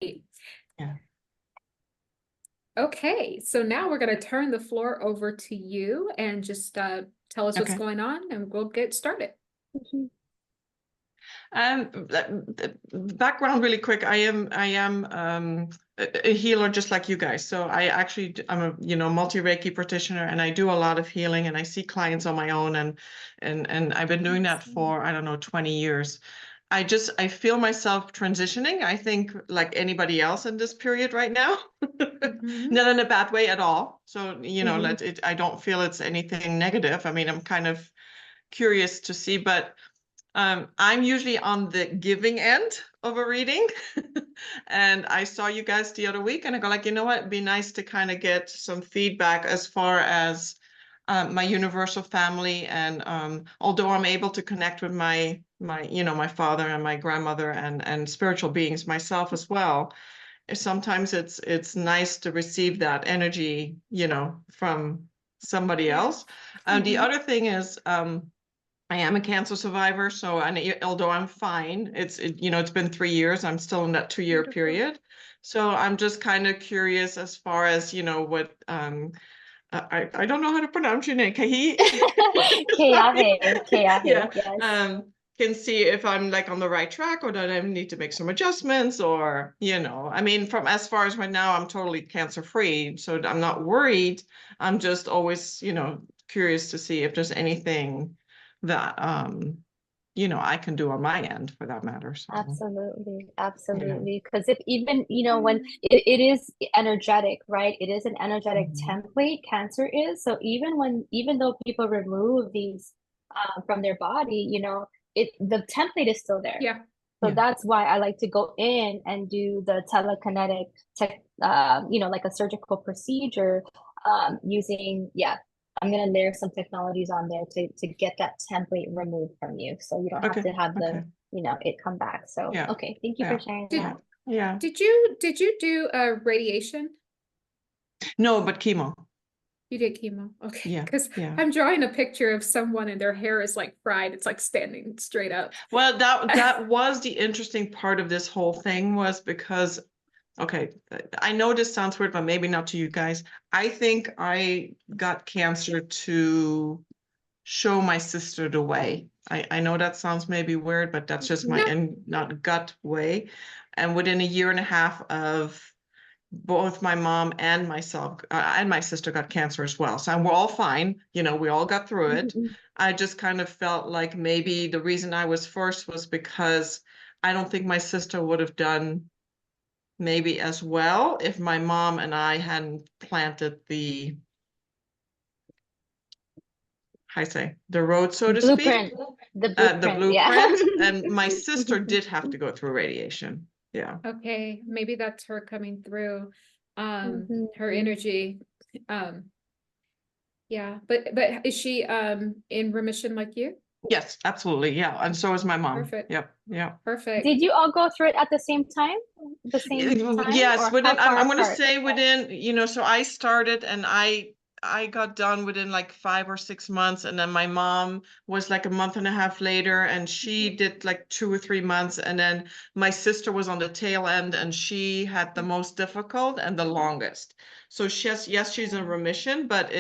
Yeah. Okay, so now we're going to turn the floor over to you and just tell us what's going on, and we'll get started. Background really quick. I am a healer just like you guys. So I'm a multi Reiki practitioner, and I do a lot of healing, and I see clients on my own, and I've been doing that for, I don't know, 20 years. I feel myself transitioning, I think, like anybody else in this period right now. Not in a bad way at all. So, I don't feel it's anything negative. I mean, I'm kind of curious to see, but I'm usually on the giving end of a reading. And I saw you guys the other week, and I go like, you know what, it'd be nice to kind of get some feedback as far as my universal family. And although I'm able to connect with my father and my grandmother and spiritual beings myself as well, sometimes it's nice to receive that energy, from somebody else. The other thing is, I am a cancer survivor, so, and although I'm fine, it's been 3 years, I'm still in that 2-year period. So I'm just kind of curious as far as, what, I don't know how to pronounce your name. Kahi? Yeah. Yes. Can see if I'm like on the right track, or that I need to make some adjustments, or, I mean, from as far as right now, I'm totally cancer free, so I'm not worried. I'm just always, curious to see if there's anything that, I can do on my end for that matter. So. Absolutely. Because if even, when it is energetic, right? It is an energetic template, cancer is. So even though people remove these from their body, the template is still there. Yeah. So that's why I like to go in and do the telekinetic like a surgical procedure, using, I'm going to layer some technologies on there to get that template removed from you. So you don't have to have it come back. So, okay. Thank you for sharing that. Yeah. Did you do radiation? No, but chemo. You did chemo. Okay. Yeah. Because I'm drawing a picture of someone and their hair is like fried. It's like standing straight up. Well, that was the interesting part of this whole thing, was because, okay, I know this sounds weird, but maybe not to you guys. I think I got cancer to show my sister the way. I know that sounds maybe weird, but that's just my not gut way. And within 1.5 years of both my mom and myself and my sister got cancer as well. So we're all fine. We all got through it. I just kind of felt like maybe the reason I was first was because I don't think my sister would have done maybe as well if my mom and I hadn't planted the road, so to speak. The blueprint. And my sister did have to go through radiation. Yeah. Okay, maybe that's her coming through, her energy. Yeah, but is she in remission like you? Yes, absolutely. Yeah, and so is my mom. Perfect. Yep. Yeah. Perfect. Did you all go through it at the same time? Yes, or within, I'm going to apart? say within, so I started and I got done within like 5 or 6 months, and then my mom was like 1.5 months later, and she did like 2 or 3 months, and then my sister was on the tail end, and she had the most difficult and the longest. So she's in remission, but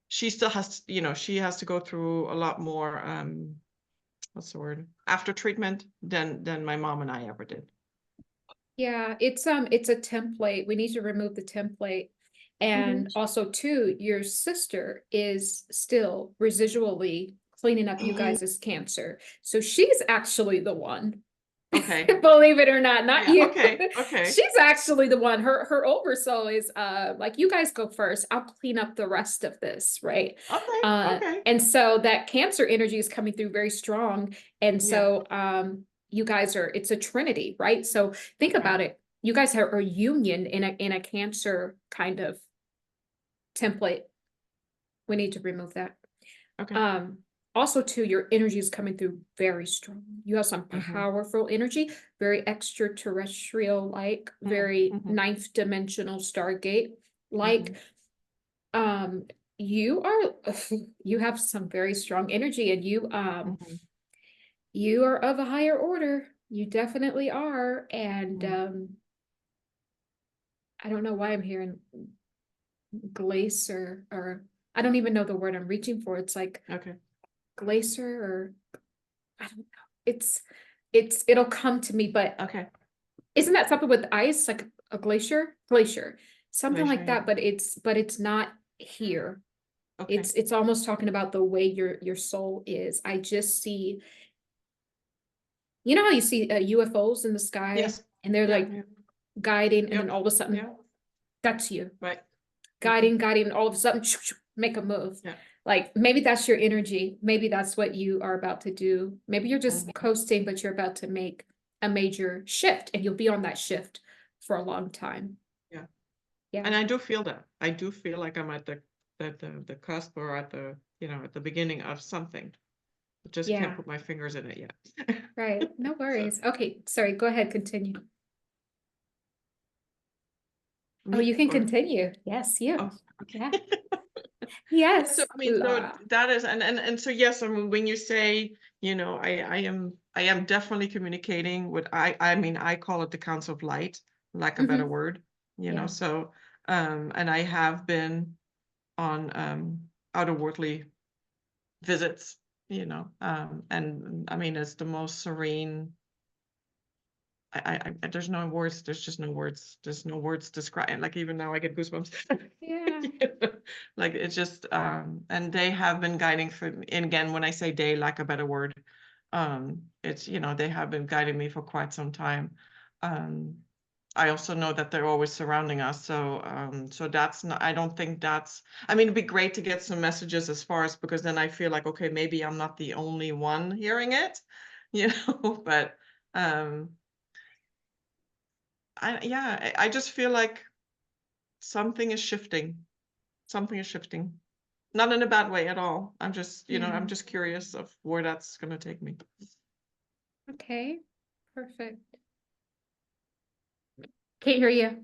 she still has, she has to go through a lot more, what's the word, after treatment than my mom and I ever did. Yeah, it's a template. We need to remove the template. And also too, your sister is still residually cleaning up you guys' cancer. So she's actually the one. Okay. Believe it or not you. Okay. She's actually the one. Her oversoul is like, you guys go first. I'll clean up the rest of this, right? Okay. And so that cancer energy is coming through very strong. And so you guys it's a trinity, right? So think about it. You guys are a union in a cancer kind of template. We need to remove that. Okay. Also too, your energy is coming through very strong. You have some powerful energy, very extraterrestrial, like very ninth dimensional Stargate, like you have some very strong energy, and you are of a higher order. You definitely are. And I don't know why I'm hearing glacier, or I don't even know the word I'm reaching for. It's like Okay. glacier, or I don't know. It'll come to me, but Okay. isn't that something with ice, like a glacier? Glacier, something like Glacier, that, but it's not here. Okay. It's almost talking about the way your soul is. I just see, you know how you see UFOs in the sky, Yes. and they're Yeah, like yeah. guiding, and Yep. then all of a sudden, Yeah. that's you. Right. Guiding, and all of a sudden, make a move. Yeah. Like maybe that's your energy. Maybe that's what you are about to do. Maybe you're just Mhm. coasting, but you're about to make a major shift, and you'll be on that shift for a long time. Yeah. Yeah. And I do feel that. I do feel like I'm at the cusp, or at the, at the beginning of something. I just Yeah. can't put my fingers in it yet. Right. No worries. Okay. Sorry. Go ahead. Continue. Oh, Me, you can or- continue. Yes, you. Oh, Yeah. okay. Yes. So I mean, so La. that is, and so yes, I mean, when you say, I am definitely communicating with, I mean, I call it the Council of Light, lack of a better word, Yeah. so and I have been on outerworldly visits, and I mean, it's the most serene. There's no words. There's just no words. There's no words describing. Like, even now, I get goosebumps. Yeah. Like, it's just and they have been guiding for me. And again, when I say they, lack a better word, it's, they have been guiding me for quite some time. I also know that they're always surrounding us. So that's not. I don't think that's. I mean, it'd be great to get some messages as far as, because then I feel like, okay, maybe I'm not the only one hearing it, But I just feel like something is shifting. Something is shifting. Not in a bad way at all. I'm just, I'm just curious of where that's gonna take me. Okay. Perfect. Can't hear you.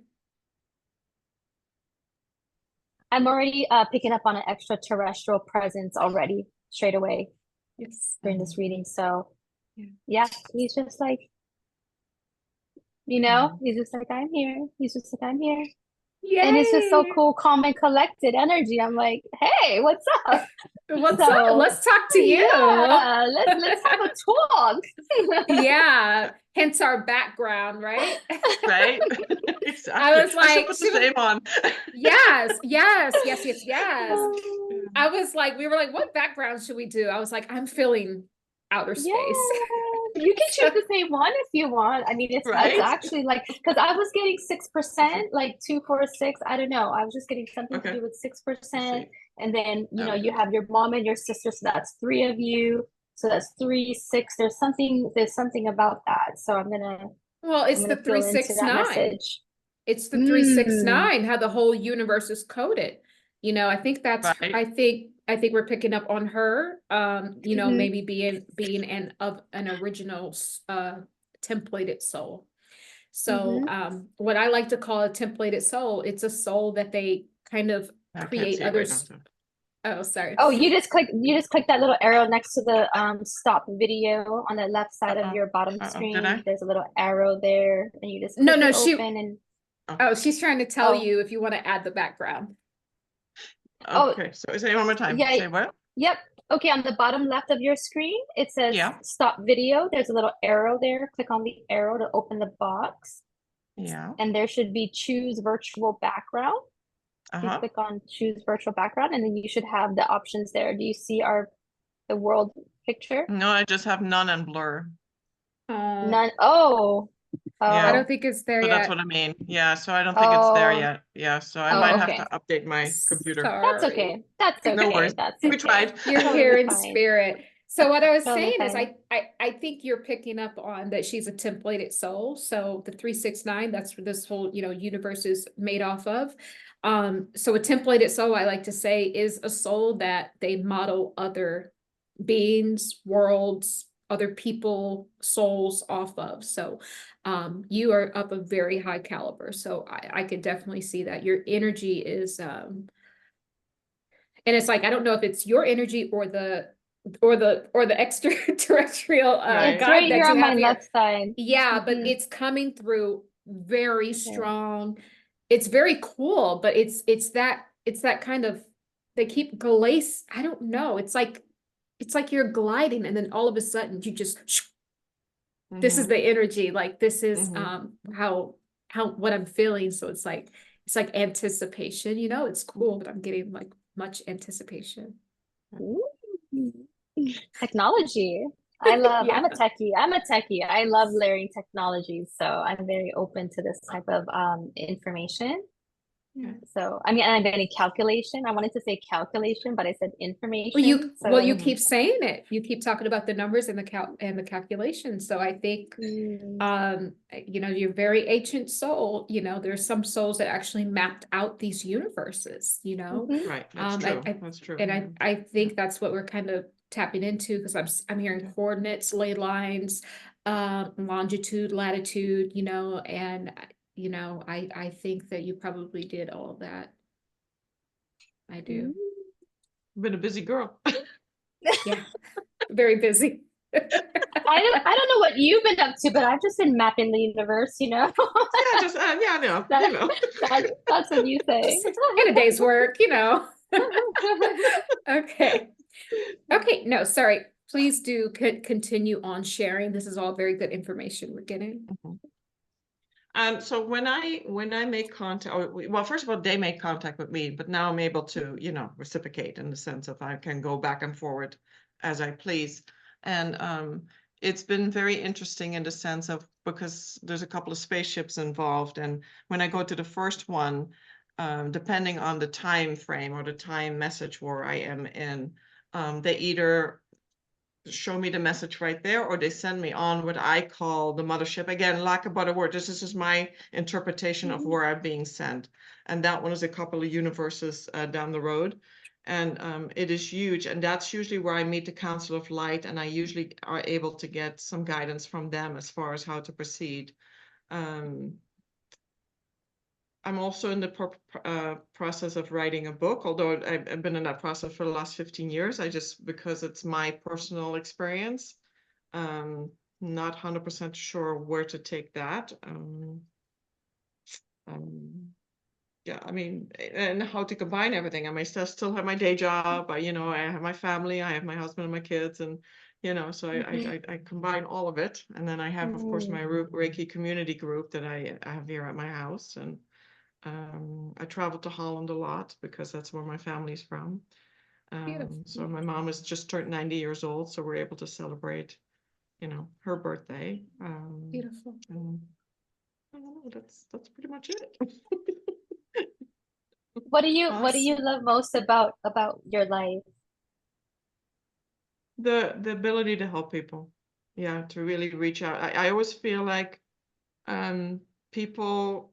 I'm already picking up on an extraterrestrial presence already straight away Yes. during this reading. So Yeah. yeah, he's just like, he's just like, I'm here. He's just like, I'm here. And it's just so Yay. cool, calm and collected energy. I'm like, hey, what's up? What's up? Let's talk to you. Yeah, let's have a talk. Yeah. Hence our background, right? Right? Exactly. I was I should like, put the same on. yes. I was like, we were like, what background should we do? I was like, I'm feeling outer Yeah, space. you can choose the same one if you want. I mean, it's Right? actually like, because I was getting 6%, like 246. I don't know. I was just getting something to Okay. do with Let's 6%. see. And then, Okay. you have your mom and your sister, so that's 3 of you. So that's 3, 6. There's something about that. So Well, it's the feel into that 369. message. It's the 369, how the whole universe is coded. I think that's, Right. I think we're picking up on her, Mhm. maybe being an original templated soul. So what I like to call a templated soul, it's a soul that they kind of I can't create see it right now. others. Oh, sorry. Oh, you just click that little arrow next to the stop video on the left side of your bottom Did screen. I? There's a little arrow there, and you just No, click no, it she- open and Oh, she's trying to tell Oh. you if you want to add the background. Okay, so say it one more time. Yeah. Say what? Yep. Okay, on the bottom left of your screen, it says Yeah. stop video. There's a little arrow there. Click on the arrow to open the box. Yeah. And there should be choose virtual background. You click on choose virtual background, and then you should have the options there. Do you see the world picture? No, I just have none and blur. None. Oh. Yeah. I don't think it's there So yet. that's what I mean. Yeah, so I don't think it's there Oh. yet. Yeah, so I might okay. have to update my computer. That's okay. That's okay. No worries. That's We okay. tried. You're Totally here in fine. spirit. So what I was Totally saying is fine. I think you're picking up on that she's a templated soul. So the 369, that's what this whole, universe is made off of. So a templated soul, I like to say, is a soul that they model other beings, worlds, other people, souls off of. So you are up a very high caliber. So I could definitely see that your energy is and it's like, I don't know if it's your energy or the extraterrestrial Right. It's guide right that here you on my have here. left side. Yeah, but Mhm. it's coming through very strong. it's very cool, but it's that kind of, they keep glaze. I don't know. It's like you're gliding and then all of a sudden you just, this is the energy. Like this is how what I'm feeling. So it's like anticipation, you know, it's cool, but I'm getting like much anticipation. Ooh. Technology. I love, Yeah. I'm a techie. I'm a techie. I love layering technologies. So I'm very open to this type of information. Yeah. So I mean, I'm very calculation. I wanted to say calculation, but I said information. You So keep saying it. You keep talking about the numbers and the calculations. So I think you know, you're very ancient soul, you know, there's some souls that actually mapped out these universes, you know. Right, that's true. That's true. And I think that's what we're kind of tapping into, because I'm hearing coordinates, ley lines, longitude, latitude, you know, and you know, I think that you probably did all of that. I do. Been a busy girl. Yeah, very busy. I don't know what you've been up to, but I've just been mapping the universe, you know. Yeah, just yeah, no, you know. That's what you say. In a day's work, you know. Okay. Okay, no, sorry. Please do continue on sharing. This is all very good information we're getting. So when I make contact, well, first of all, they make contact with me, but now I'm able to, you know, reciprocate in the sense of I can go back and forward as I please. And it's been very interesting in the sense of, because there's a couple of spaceships involved, and when I go to the first one, depending on the time frame or the time message where I am in, they either show me the message right there, or they send me on what I call the mothership. Again, lack of better word, this is just my interpretation of where I'm being sent. And that one is a couple of universes down the road. And it is huge. And that's usually where I meet the Council of Light, and I usually are able to get some guidance from them as far as how to proceed. I'm also in the process of writing a book, although I've been in that process for the last 15 years. Because it's my personal experience, not 100% sure where to take that. Yeah, I mean, and how to combine everything. I mean, still have my day job. You know, I have my family, I have my husband and my kids, and you know, so I combine all of it. And then I have, of course, my Reiki community group that I have here at my house, and I travel to Holland a lot because that's where my family's from. So my mom has just turned 90 years old, so we're able to celebrate, you know, her birthday. Beautiful. And I don't know, that's pretty much it. What do you love most about your life? The ability to help people. Yeah, to really reach out. I always feel like people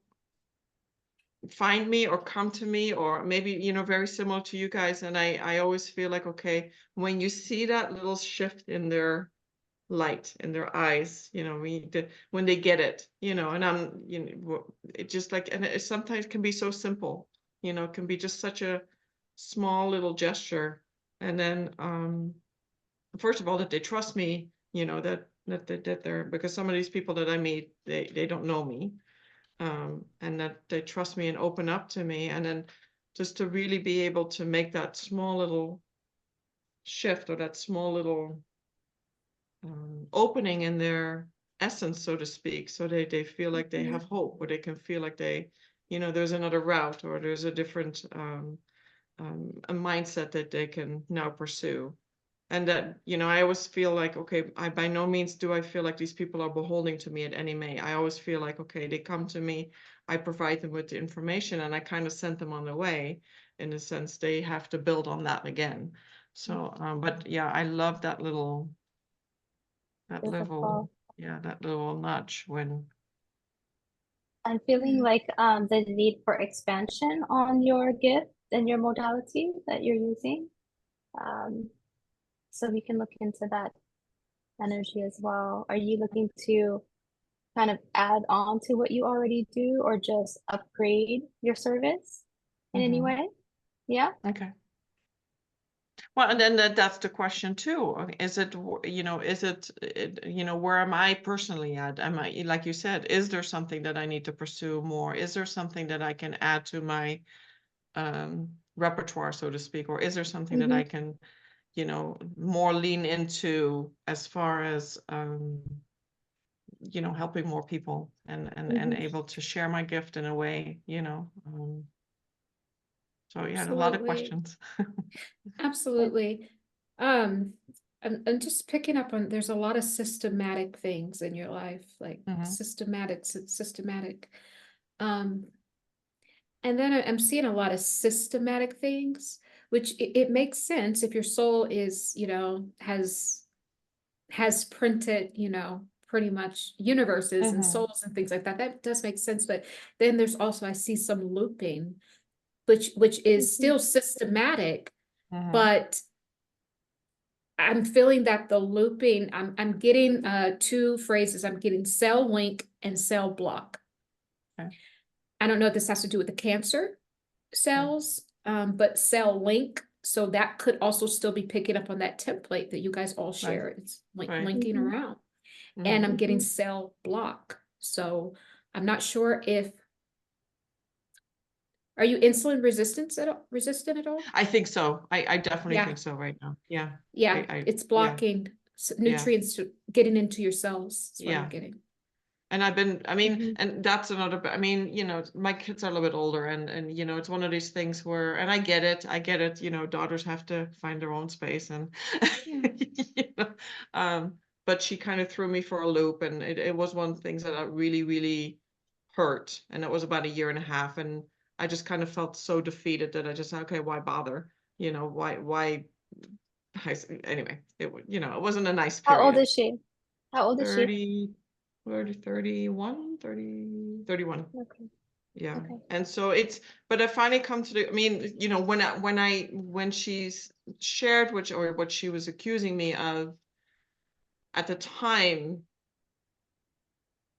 find me or come to me, or maybe, you know, very similar to you guys, and I always feel like, okay, when you see that little shift in their light in their eyes, you know, when they get it, you know, and I'm, you know, it just like, and it sometimes can be so simple, you know, it can be just such a small little gesture. And then first of all, that they trust me, you know, that they're, because some of these people that I meet, they don't know me, and that they trust me and open up to me. And then just to really be able to make that small little shift, or that small little opening in their essence, so to speak, so they feel like they have hope, or they can feel like they, you know, there's another route, or there's a different a mindset that they can now pursue. And that, you know, I always feel like, okay, I by no means do I feel like these people are beholding to me at any may. I always feel like, okay, they come to me, I provide them with the information, and I kind of sent them on their way. In a sense, they have to build on that again. So, but yeah, I love that little Beautiful. that little nudge when. I'm feeling like the need for expansion on your gift and your modality that you're using. So we can look into that energy as well. Are you looking to kind of add on to what you already do, or just upgrade your service in any way? Yeah. Okay. Well, and then that's the question too. Is it, you know, is it, you know, where am I personally at? Am I, like you said, is there something that I need to pursue more? Is there something that I can add to my repertoire, so to speak? Or is there something that I can, you know, more lean into as far as, you know, helping more people and able to share my gift in a way, you know? So yeah, a lot of Absolutely. questions. Absolutely. And just picking up on, there's a lot of systematic things in your life, like systematic. And then I'm seeing a lot of systematic things, which it makes sense if your soul is, you know, has printed, you know, pretty much universes and souls and things like that. That does make sense. But then there's also, I see some looping, which is still systematic, but I'm feeling that the looping, I'm getting two phrases. I'm getting cell link and cell block. Okay. I don't know if this has to do with the cancer cells, but cell link. So that could also still be picking up on that template that you guys all share. It's linking around. And I'm getting cell block. So I'm not sure if, are you insulin resistant at all? I think so. I definitely think so right now. Yeah. Yeah, it's blocking nutrients getting into your cells. That's what I'm getting. And I've been, I mean, and that's another, I mean, you know, my kids are a little bit older and, you know, it's one of these things where, and I get it, you know, daughters have to find their own space and, you know, but she kind of threw me for a loop and it was one of the things that really, really hurt. And it was about 1.5 years. And I just kind of felt so defeated that I just said, okay, why bother? You know, why, anyway, you know, it wasn't a nice How old period. is she? How old is she? 31. Okay. Yeah. Okay. And so it's, but I finally come to the, I mean, you know, when she's shared what she was accusing me of at the time,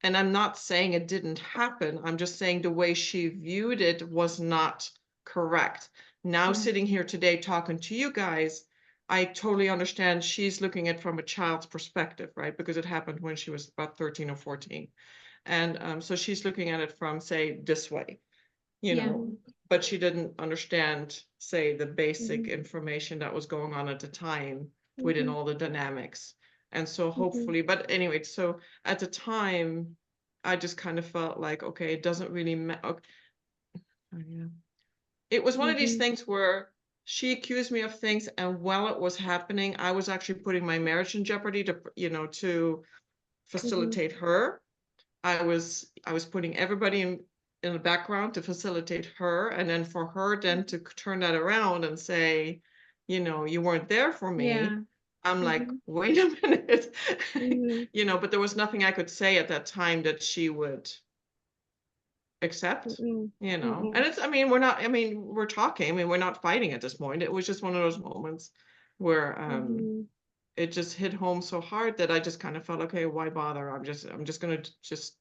and I'm not saying it didn't happen, I'm just saying the way she viewed it was not correct. Now sitting here today talking to you guys, I totally understand she's looking at it from a child's perspective, right? Because it happened when she was about 13 or 14. And so she's looking at it from, say, this way, you know, but she didn't understand, say, the basic information that was going on at the time within all the dynamics. And so hopefully, but anyway, so at the time, I just kind of felt like, okay, it doesn't really matter. Okay. Oh, yeah. It was one of these things where she accused me of things, and while it was happening, I was actually putting my marriage in jeopardy to, you know, to facilitate her. I was putting everybody in the background to facilitate her, and then for her then to turn that around and say, you know, you weren't there for me. Yeah. I'm like, wait a minute, you know, but there was nothing I could say at that time that she would accept, you know. And it's, I mean, we're talking, I mean, we're not fighting at this point. It was just one of those moments where it just hit home so hard that I just kind of felt, okay, why bother? I'm just gonna just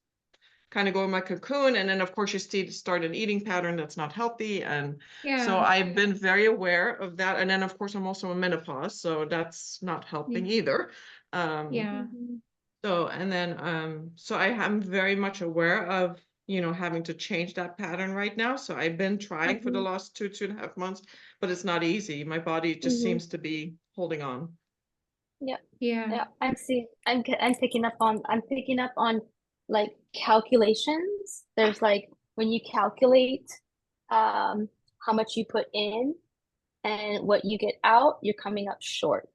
kind of go in my cocoon. And then of course you start an eating pattern that's not healthy. And so I've been very aware of that. And then of course I'm also in menopause, so that's not helping either. So, and then, so I am very much aware of, you know, having to change that pattern right now. So I've been trying for the last 2.5 months, but it's not easy. My body just seems to be holding on. Yeah, I'm picking up on like calculations. There's like when you calculate how much you put in and what you get out, you're coming up short.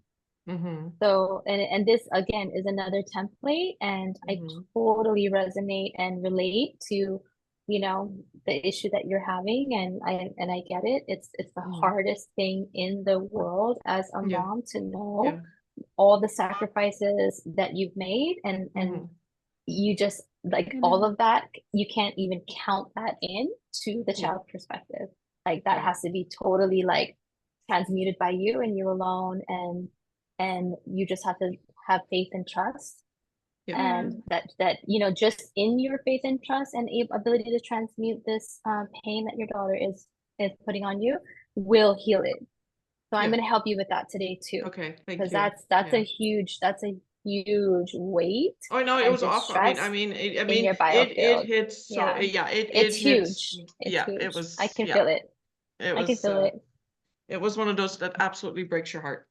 So, and this again is another template, and I totally resonate and relate to, you know, the issue that you're having, and I get it. It's the hardest thing in the world as a mom to know all the sacrifices that you've made, and you just like all of that, you can't even count that in to the child's perspective. Like that has to be totally like transmuted by you and you alone, and you just have to have faith and trust. And that you know, just in your faith and trust and ability to transmute this pain that your daughter is putting on you will heal it. So I'm Yeah. going to help you with that today too, Okay, thank because you. that's Yeah. that's a huge weight Oh no, it and was just awful. I mean, stress in your it biofield. hits so Yeah, yeah, it's it hits. huge. It's Yeah, it huge. I was can yeah, feel it. it I can was feel it. it was one of those that absolutely breaks your heart.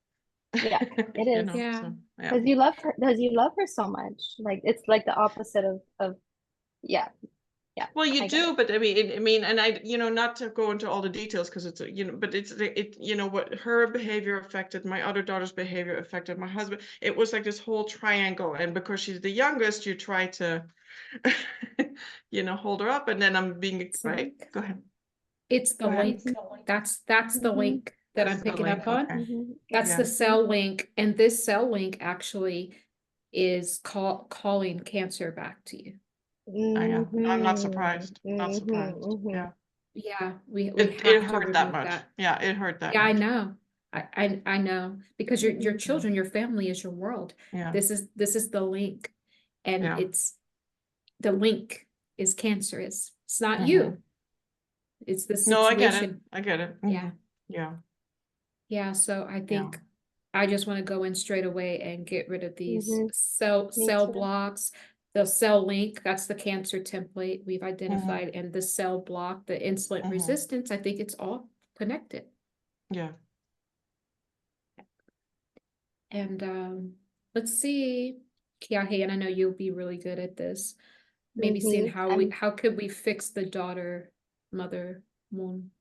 Yeah, it You is. know, Yeah. so yeah. Because you love her, because you love her so much. Like it's like the opposite of yeah, yeah. Well, I you get do, it. but I mean, and I, not to go into all the details because it's, but what her behavior affected my other daughter's behavior affected my husband. It was like this whole triangle, and because she's the youngest, you try to, hold her up, and then I'm being right. Link. Go ahead. It's the Go ahead. link. That's the Mhm. link that That's I'm the picking link, up on. okay. That's Yeah. the cell link, and this cell link actually is calling cancer back to you. I am. I'm not Mhm. surprised. Not Mhm. surprised. Mhm. Yeah. Yeah, we It have to hurt that remove much. that. Yeah, it hurt that Yeah, I much. know. I know because your Mhm. children, your family is your world. Yeah. This is the link, and Yeah. the link is cancerous. It's not Mhm. you. It's the No, I get it. situation. I get it. Yeah. Mhm. Yeah. Yeah, so I Yeah. think I just want to go in straight away and get rid of these Mhm. cell Me cell too. blocks. The cell link, that's the cancer template we've Mhm. identified, and the cell block, the insulin Mhm. resistance, I think it's all connected. Yeah. And let's see, Kiahe, and I know you'll be really good at this. Maybe seeing Mhm. how could we fix the daughter mother wound.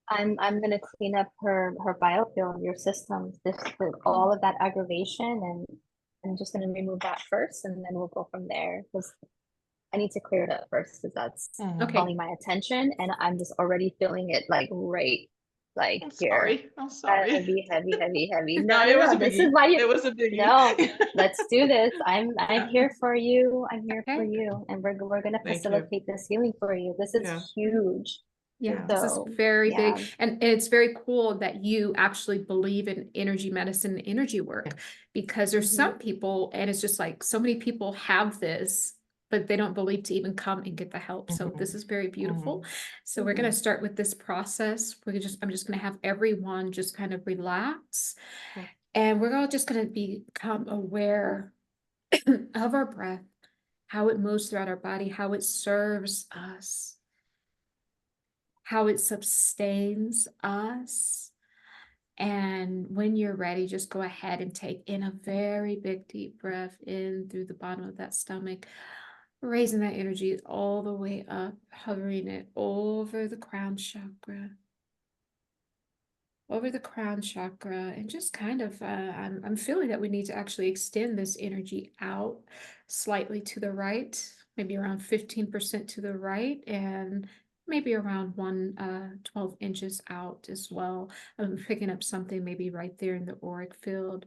I'm gonna clean up her biofilm, your systems, all of that aggravation, and I'm just gonna remove that first, and then we'll go from there. Because I need to clear it up first, because that's Mhm. Okay. calling my attention, and I'm just already feeling it like right, like I'm here, sorry. I'm sorry. heavy, heavy, heavy, heavy. No, No, it no, was no. a This is biggie. why you. It was a biggie. No, let's do this. I'm Yeah. here for you. I'm here for Okay. you, and we're gonna Thank you. facilitate this healing for you. This is Yeah. huge. Yeah, Yeah. this is So very yeah. big. And it's very cool that you actually believe in energy medicine and energy work, Yeah. because there's Mhm. some people, and it's just like so many people have this, but they don't believe to even come and get the help. So this is very beautiful. So we're going to start with this process. I'm just going to have everyone just kind of relax. Cool. And we're all just going to become aware of our breath, how it moves throughout our body, how it serves us, how it sustains us. And when you're ready, just go ahead and take in a very big deep breath in through the bottom of that stomach, raising that energy all the way up, hovering it over the crown chakra. Over the crown chakra, and just kind of I'm feeling that we need to actually extend this energy out slightly to the right, maybe around 15% to the right, and maybe around 12 inches out as well. I'm picking up something maybe right there in the auric field.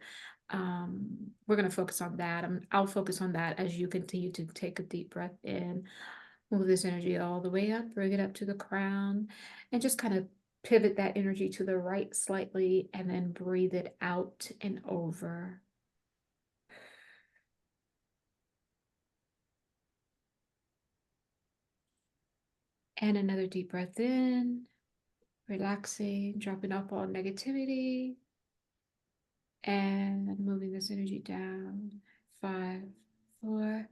We're going to focus on that. I'll focus on that as you continue to take a deep breath in. Move this energy all the way up, bring it up to the crown, and just kind of pivot that energy to the right slightly, and then breathe it out and over. And another deep breath in, relaxing, dropping off all negativity, and moving this energy down. 5, 4,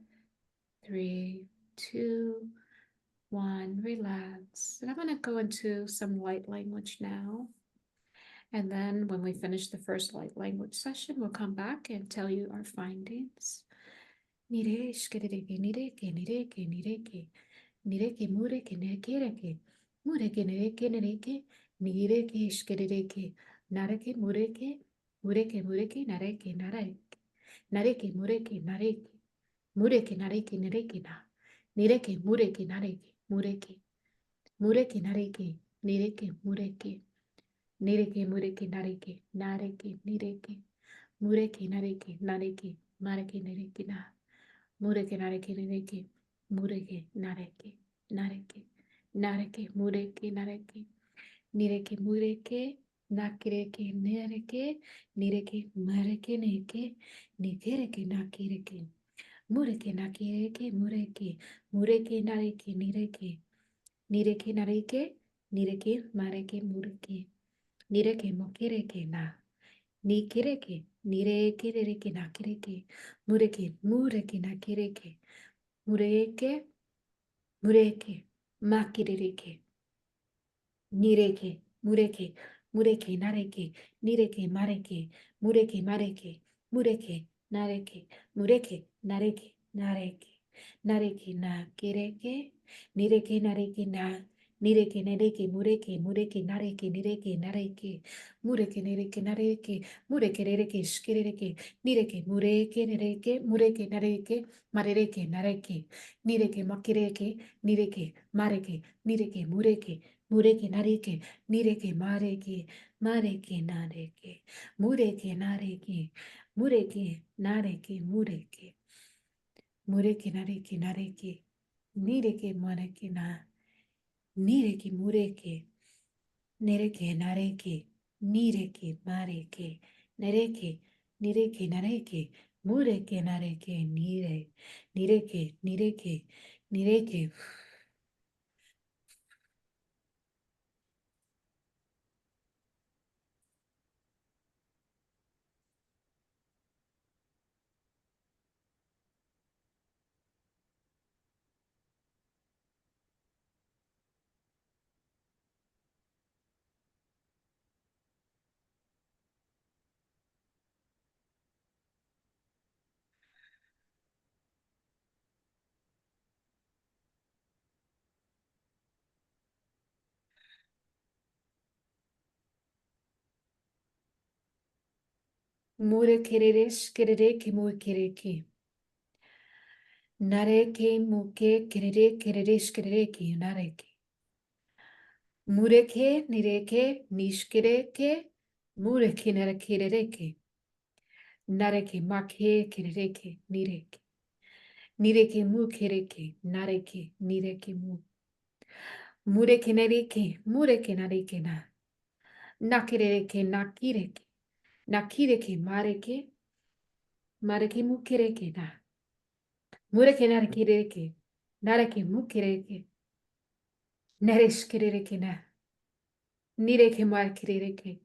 3, 2, 1. Relax. And I'm going to go into some light language now. And then when we finish the first light language session, we'll come back and tell you our findings. Nireke, mureke, nareke, nareke, nireke, mureke, nareke, nareke, mareke, nareke, na, mureke, nareke, nireke, mureke, nareke, nareke, nareke, mureke, nareke, nireke, mureke, nakireke, nereke, nireke, mareke, neke, nikereke, nakireke, mureke, nakireke, mureke, mureke, nareke, nireke, nireke, nareke, nireke, mareke, mureke. nireke mokireke na, nikireke, nirekireke na kireke, mureke, mureke na kireke, mureke, mureke, makireke, nireke, mureke, mureke, nareke, nireke, mareke, mureke, mareke, mureke, nareke, mureke, nareke, nareke, nareke, na, kireke, nireke, nareke, na, nireke, nareke, mureke, mureke, nareke, nireke, nareke, mureke, nireke, nareke, mureke, nireke, shkireke, nireke, mureke, nireke, mureke, nareke, mareke, nareke, nireke, makireke, nireke, mareke, nireke, mureke, mureke, nareke, nireke, mareke, mareke, nareke, mureke, nareke, mureke, nareke, mureke, mureke, nareke, nareke, nireke, mareke, na, nireke, mureke, nireke, nareke, nireke, mareke, nareke, nireke, nareke, mureke, nareke, nire, nireke, nireke, nireke, mureke, shkereke, mureke, nareke, muke, kerere, shkereke, nareke. Mureke, nireke, nishkereke, mureke, narekereke, nareke, make, kereke, nireke, nireke, mukereke, nareke, nireke, mu, mureke, nareke, na, nakereke, nakireke, nakireke, mareke, mareke, mukereke, na, mureke, narekereke, nareke, mukereke, nareshkereke, na, nireke, markereke,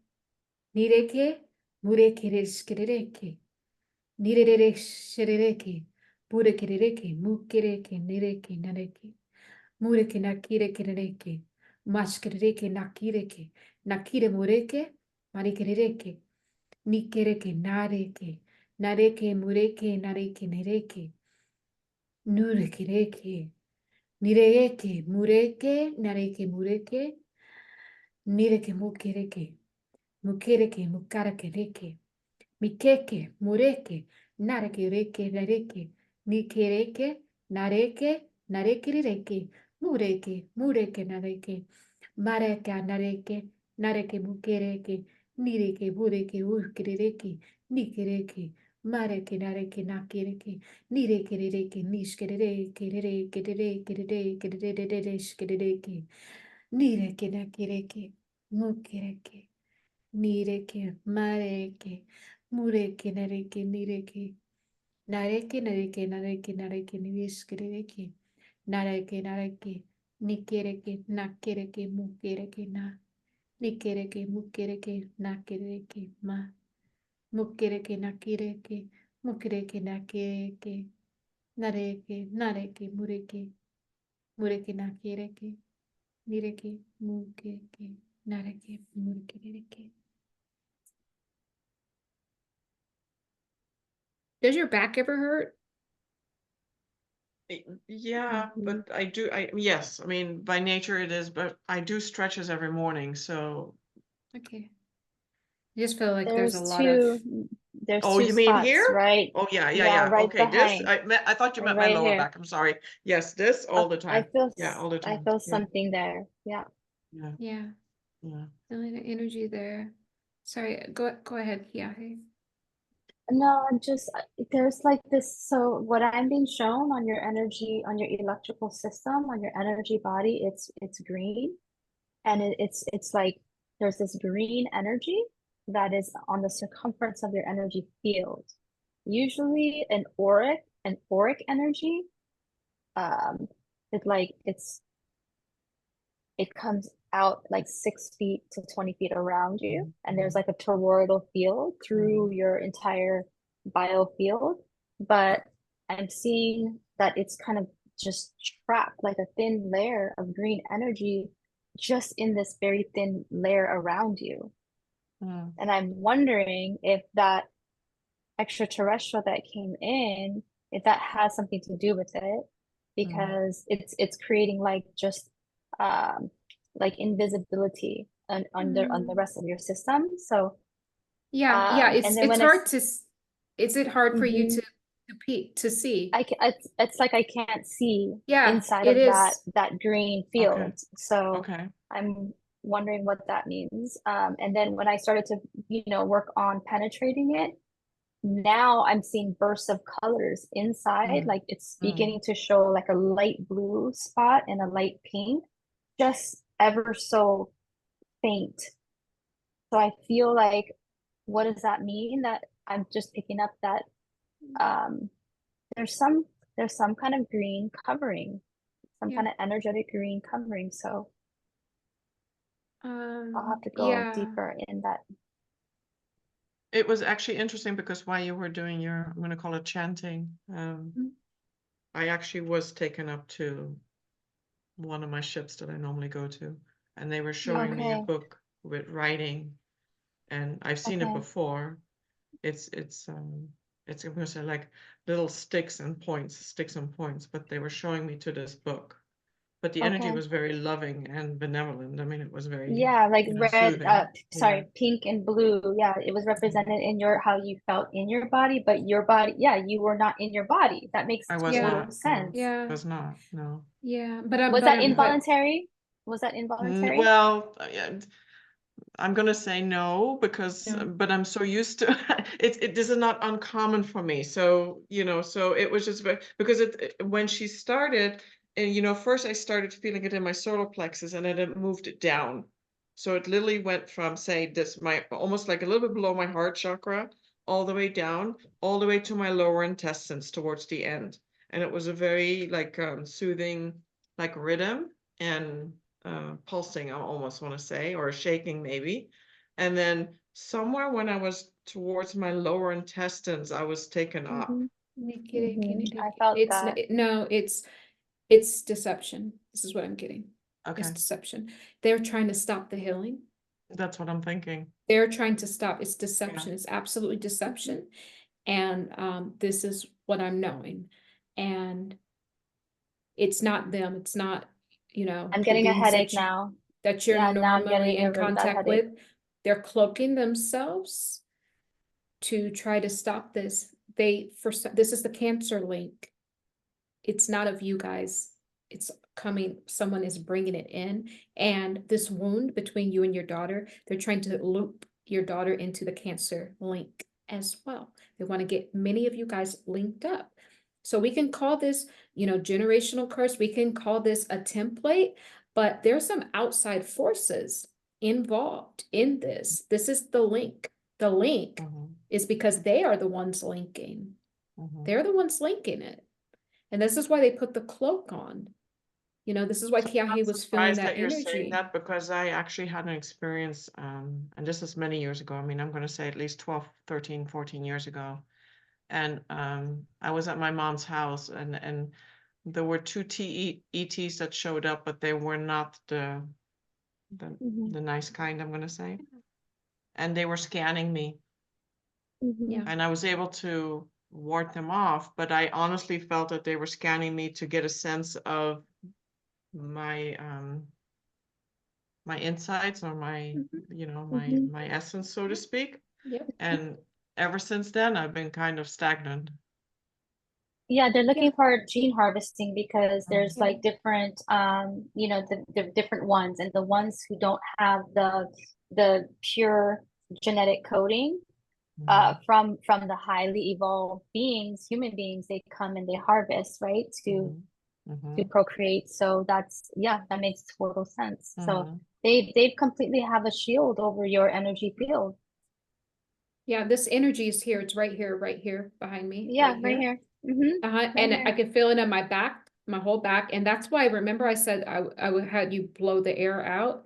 nireke, mureke, reshkereke, nirere shereke, burekereke, mukereke, nireke, nareke, mureke, nakireke, nareke, mashkereke, nakireke, nakire mureke, marikereke, nikereke, nareke, nareke, mureke, nareke, nereke, nurekereke, nireke, mureke, nareke, mureke, nireke, mukereke, mukereke, mukarekereke, mikeke, mureke, nareke, reke, nareke, nikereke, nareke, narekereke, mureke, mureke, nareke, mareka, nareke, nareke, mukereke, nireke, bureke, urkereke, nikereke, mareke, nareke, nakereke, nireke, reke, nishkereke, reke, reke, reke, reke, shkereke, nireke, nakereke, mukereke, nireke, mareke, mureke, nareke, nireke, nareke, nareke, nareke, nareke, nirishkereke, nareke, nareke, nikereke, nakereke, mukereke, na, nikereke, mukereke, nakereke, ma, mukereke, nakireke, mukereke, nakereke, nareke, nareke, mureke, mureke, nakireke, nireke, mukeke, nareke, mureke. Does your back ever hurt? Yeah, but yes, I mean, by nature it is, but I do stretches every morning, so. Okay. I just feel like there's a There's lot of, there's Oh, two you mean spots, here? right? Oh, yeah, Yeah, right okay, behind, I thought you meant my right lower here. back, I'm sorry. Yes, this all the I time. feel Yeah, all the I time. feel Yeah, something there. Yeah. yeah, yeah, yeah. feeling the energy there. Sorry, go ahead. Yeah. No, I'm just there's like this. So what I'm being shown on your energy, on your electrical system, on your energy body, it's green, and it's like there's this green energy that is on the circumference of your energy field. Usually an auric energy, it like it comes out like 6 feet to 20 feet around you, and there's like a toroidal field through your entire biofield. But I'm seeing that it's kind of just trapped like a thin layer of green energy just in this very thin layer around you. And I'm wondering if that extraterrestrial that came in, if that has something to do with it, because it's creating like just like invisibility on the rest of your system. So yeah, and it's then when hard to is it hard for you Mhm. to see? It's like I can't see Yeah, inside it of is. that green field. So Okay. I'm wondering what that means. And then when I started to, work on penetrating it, now I'm seeing bursts of colors inside. Like it's beginning to show like a light blue spot and a light pink, just ever so faint. So I feel like, what does that mean? That I'm just picking up that um there's some kind of green covering, some Yeah. kind of energetic green covering. So I'll have to go Yeah. deeper in that. It was actually interesting because while you were doing your, I'm going to call it chanting, I actually was taken up to one of my ships that I normally go to, and they were showing me a Okay. book with writing, and I've seen it Okay. before. It's I'm going to say like little sticks and points, but they were showing me to this book. But the energy Okay. was very loving and benevolent. I mean, it was very, Yeah, like red, soothing. sorry, pink and blue. Yeah, it was represented in how you felt in your body, but your body, yeah, you were not in your body. That makes I was Yeah. total not. No, sense. Yeah. was not. No. Yeah. Was that involuntary? Was that involuntary? Well, I'm gonna say no because, No. but I'm so used to this is not uncommon for me. So so it was just because when she started, and first I started feeling it in my solar plexus, and then it moved it down. So it literally went from, say, this almost like a little bit below my heart chakra, all the way down, all the way to my lower intestines towards the end, and it was a very like soothing like rhythm and pulsing, I almost want to say, or shaking maybe. And then somewhere when I was towards my lower intestines, I was taken up. I felt It's that. no, it's deception. This is what I'm getting. It's Okay, deception. They're trying to stop the healing. that's what I'm thinking. They're trying to stop. It's deception. It's absolutely deception. And this is what I'm knowing. And it's not them. It's not, I'm the getting a beings headache now. that you're Yeah, now I'm normally getting a in really bad contact headache. with. They're cloaking themselves to try to stop this. This is the Cancer link. It's not of you guys. It's coming, someone is bringing it in. And this wound between you and your daughter, they're trying to loop your daughter into the Cancer link as well. They want to get many of you guys linked up. So we can call this, generational curse. We can call this a template, but there's some outside forces involved in this. This is the link. The link is because they are the ones linking. They're the ones linking it. And this is why they put the cloak on. This is why Kiahi was feeling that You're saying energy. that because I actually had an experience, and this is many years ago. I mean, I'm going to say at least 12, 13, 14 years ago. And I was at my mom's house, and there were two ETs that showed up, but they were not the nice kind, I'm going to say. And they were scanning me. Yeah. And I was able to ward them off, but I honestly felt that they were scanning me to get a sense of my my insides, or my my essence, so to speak. Yep. And ever since then I've been kind of stagnant. Yeah, they're looking for gene harvesting because there's Yeah. like different the different ones, and the ones who don't have the pure genetic coding from the highly evolved beings, human beings, they come and they harvest, right, to procreate. So that makes total sense. So they completely have a shield over your energy field. Yeah, this energy is here. It's right here behind me. Yeah, right here. And I can feel it in my back, my whole back. And that's why, remember I said I would have you blow the air out.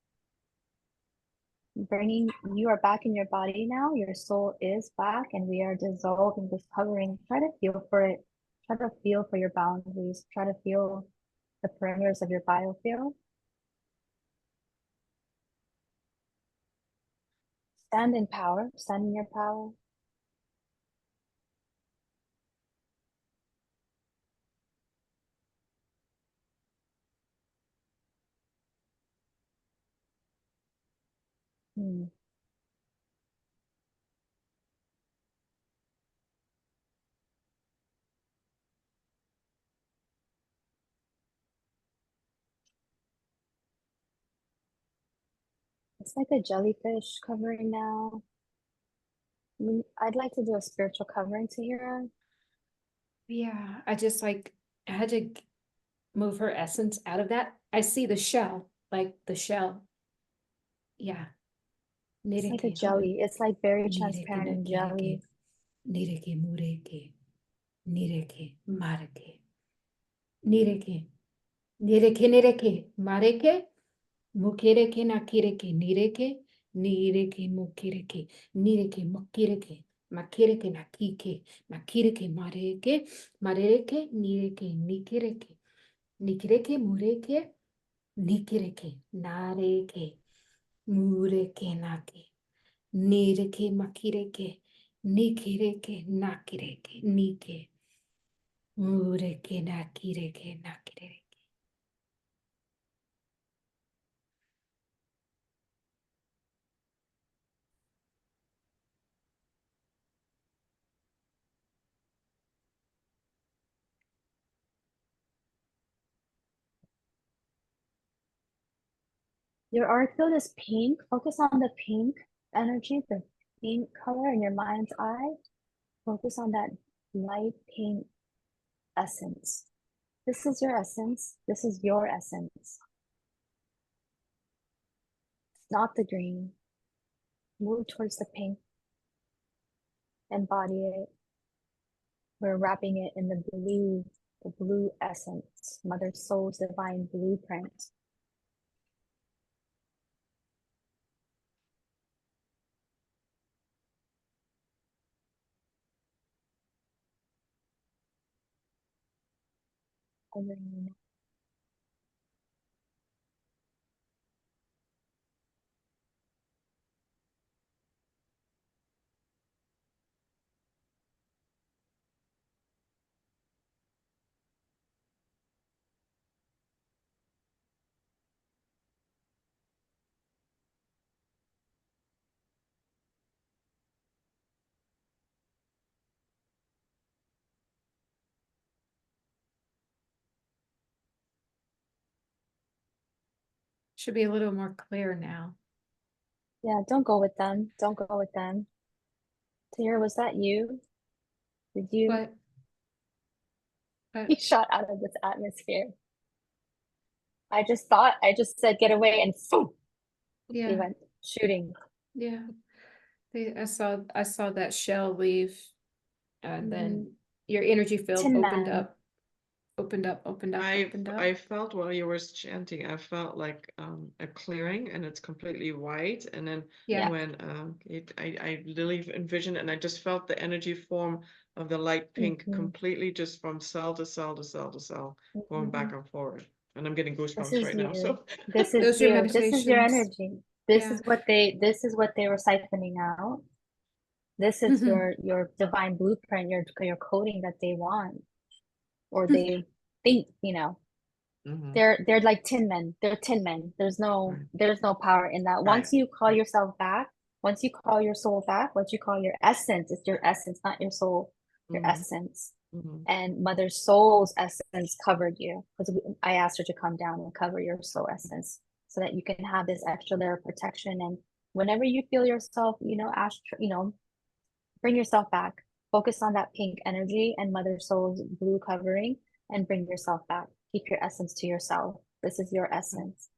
You are back in your body now. Your soul is back, and we are dissolving this covering. Try to feel for it. Try to feel for your boundaries. Try to feel the perimeters of your biofield. Stand in power. Stand in your power. Hmm. It's like a jellyfish covering now. I'd like to do a spiritual covering, Tahira. Yeah, I just like, I had to move her essence out of that. I see the shell, like the shell. Yeah. It's like a Nireke, jelly. It's like very nireke, transparent and jelly. nireke, mureke, nireke, mareke, nireke, nireke, mareke, mukireke, nakireke, nireke, mukireke, nireke, mukireke, makireke, nakike, makireke, mareke, nireke, nikireke, mureke, nikireke, nareke, mureke, nake. Nireke makireke, nikireke nakireke, nike, mureke nakireke nakireke. Your auric field is pink. Focus on the pink energy, the pink color in your mind's eye. Focus on that light pink essence. This is your essence. This is your essence. Not the green. Move towards the pink. Embody it. We're wrapping it in the blue essence, Mother Soul's divine blueprint. Should be a little more clear now. Yeah, don't go with them. Don't go with them. Tahira, was that you? Did you But be shot out of this atmosphere? I just said get away, and boom, you yeah, went shooting. yeah. I saw that shell leave, and then your energy field Tin opened Man. up, opened up, opened up, opened up. I felt while you were chanting, I felt like a clearing, and it's completely white. And then Yeah. when I literally envisioned it, and I just felt the energy form of the light pink completely just from cell to cell to cell to cell, going back and forward. And I'm getting This goosebumps is right now. you. So This is Those are you. This is your meditations. energy. This Yeah. is what they were siphoning out. This is your divine blueprint, your coding that they want, or they think, they're like tin men. They're tin men. There's no power in that. Once you call yourself back, once you call your soul back, once you call your essence, it's your essence, not your soul, your essence. And Mother Soul's essence covered you, because I asked her to come down and cover your soul essence so that you can have this extra layer of protection. And whenever you feel yourself, bring yourself back. Focus on that pink energy and Mother Soul's blue covering, and bring yourself back. Keep your essence to yourself. This is your essence.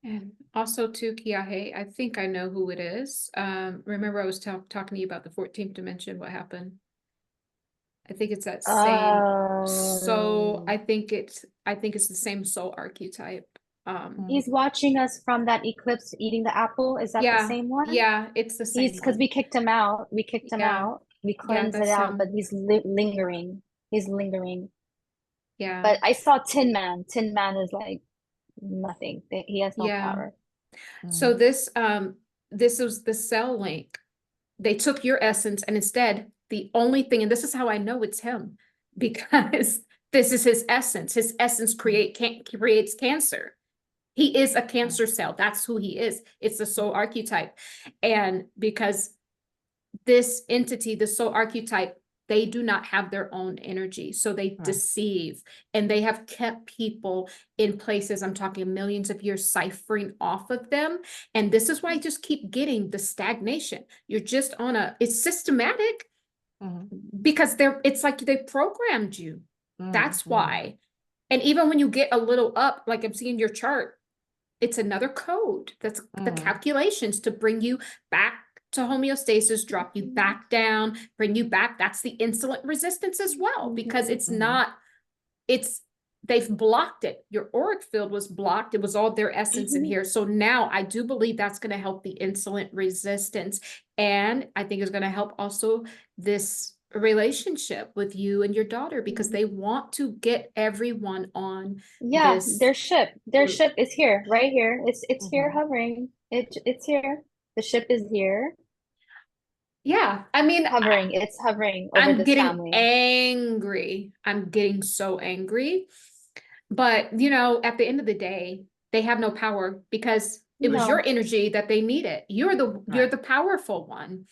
And also too, Kiahe, I think I know who it is. Remember I was talking to you about the 14th dimension, what happened? I think it's that same. So I think it's the same soul archetype. He's watching us from that eclipse eating the apple. Is that the yeah, same one? yeah, it's the same He's because one. we kicked him out. We kicked him Yeah. out. We cleansed it that's out, him. but he's lingering. He's lingering. Yeah. But I saw Tin Man. Tin Man is like nothing. He has no Yeah. power. So this was the cell link. They took your essence, and instead the only thing, and this is how I know it's him, because this is his essence. His essence creates cancer. He is a cancer cell. That's who he is. It's the soul archetype. And because this entity, the soul archetype, they do not have their own energy. So they deceive, and they have kept people in places, I'm talking millions of years, ciphering off of them. And this is why I just keep getting the stagnation. You're just on it's systematic because it's like they programmed you. That's why. And even when you get a little up, like I'm seeing your chart, it's another code. That's the calculations to bring you back to homeostasis, drop you back down, bring you back. That's the insulin resistance as well, because it's not, they've blocked it. Your auric field was blocked. It was all their essence in here. So now I do believe that's going to help the insulin resistance. And I think it's going to help also this relationship with you and your daughter, because they want to get everyone on this. Their ship is here, right here. It's here hovering. It's here. The ship is here. Yeah, I mean, it's hovering over I'm this getting family. angry. I'm getting so angry. But, you know, at the end of the day, they have no power because it was your energy that they needed. You're the powerful one.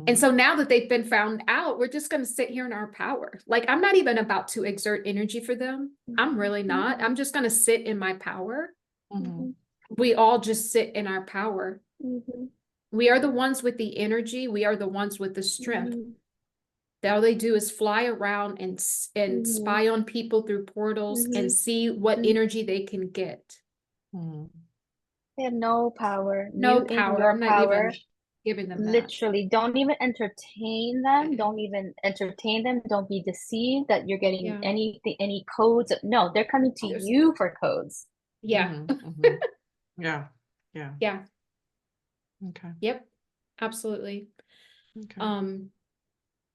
And so now that they've been found out, we're just going to sit here in our power. Like, I'm not even about to exert energy for them. I'm really not. I'm just going to sit in my power. We all just sit in our power. We are the ones with the energy. We are the ones with the strength. All they do is fly around and spy on people through portals and see what energy they can get. They have no power. No You in power. your I'm not power. even giving them that. Literally, don't even entertain them. Don't even entertain them. Don't be deceived that you're getting anything, any codes. No, they're coming to you for codes. Yeah. Yeah. Okay. Yep. Absolutely. Okay.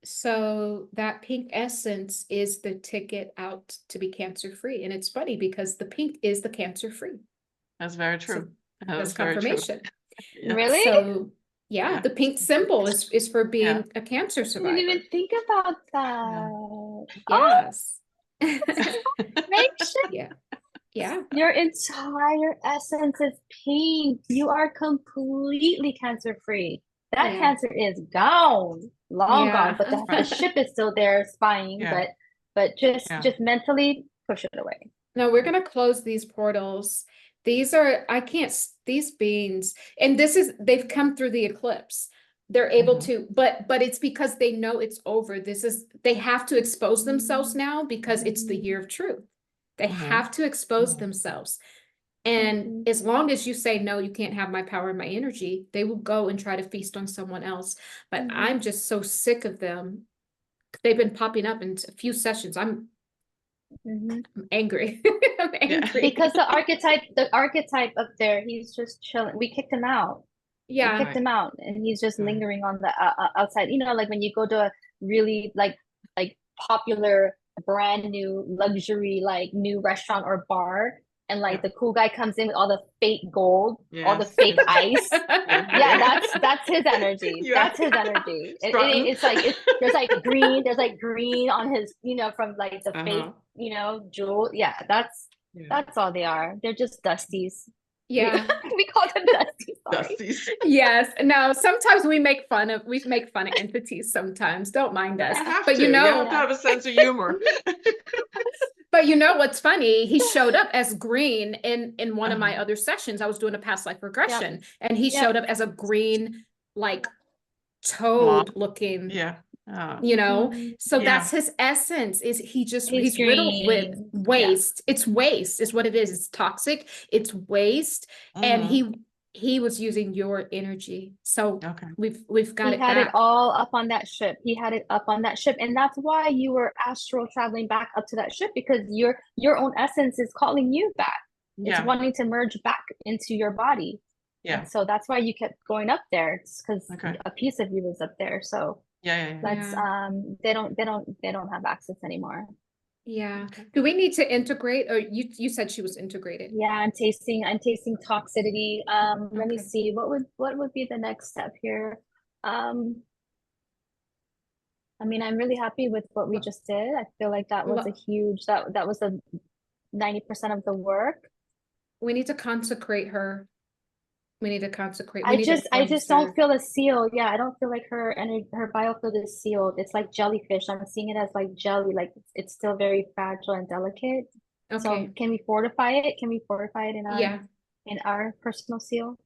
So that pink essence is the ticket out to be cancer free. And it's funny because the pink is the cancer free. That's very true. So that's confirmation. Really? So yeah, the pink symbol is for being a cancer survivor. I didn't even think about that. Yes. Yeah. Yeah. Your entire essence is pink. You are completely cancer free. That cancer is gone, long gone, but the ship is still there spying, but just mentally push it away. No, we're going to close these portals. These beings, and they've come through the eclipse. They're able to, but it's because they know it's over. They have to expose themselves now because it's the year of truth. They have to expose themselves. And as long as you say, no, you can't have my power and my energy, they will go and try to feast on someone else. But I'm just so sick of them. They've been popping up in a few sessions. I'm angry. I'm angry. Because the archetype up there, he's just chilling. We kicked him out. Yeah. We kicked him out, and he's just lingering on the outside. You know, like when you go to a really like popular, brand new luxury, like new restaurant or bar, and like the cool guy comes in with all the fake gold, all the fake ice. That's his energy. That's his energy. It's like there's like green on his, you know, from like the fake, you know, jewel. Yeah, that's all they are. They're just dusties. Yeah. We call them dusties. Dusties. Yes. No, sometimes we make fun of entities sometimes. Don't mind us. But you have to have a sense of humor. But you know what's funny? He showed up as green in one of my other sessions. I was doing a past life regression, and he showed up as a green, like toad looking. You know, so that's his essence. He's riddled with waste. It's waste is what it is. It's toxic. It's waste. And he was using your energy. So we've got it back. He had it all up on that ship. And that's why you were astral traveling back up to that ship, because your own essence is calling you back. It's Yeah. wanting to merge back into your body. Yeah. And so that's why you kept going up there. It's because Okay. a piece of you was up there. So Yeah. that's Yeah. they don't have access anymore. Yeah. Okay. Do we need to integrate, or you said she was integrated? Yeah, I'm tasting toxicity. Let me Okay. see what would be the next step here. I mean, I'm really happy with what we just did. I feel like that was a huge that was a 90% of the work. We need to consecrate her. We need to consecrate. We I need to just don't cleanse feel a seal. Yeah, I don't feel like her biofield is sealed. It's like jellyfish. I'm seeing it as like jelly, like it's still very fragile and delicate. her. So Okay. can we fortify it? Can we fortify it Yeah. in our personal seal?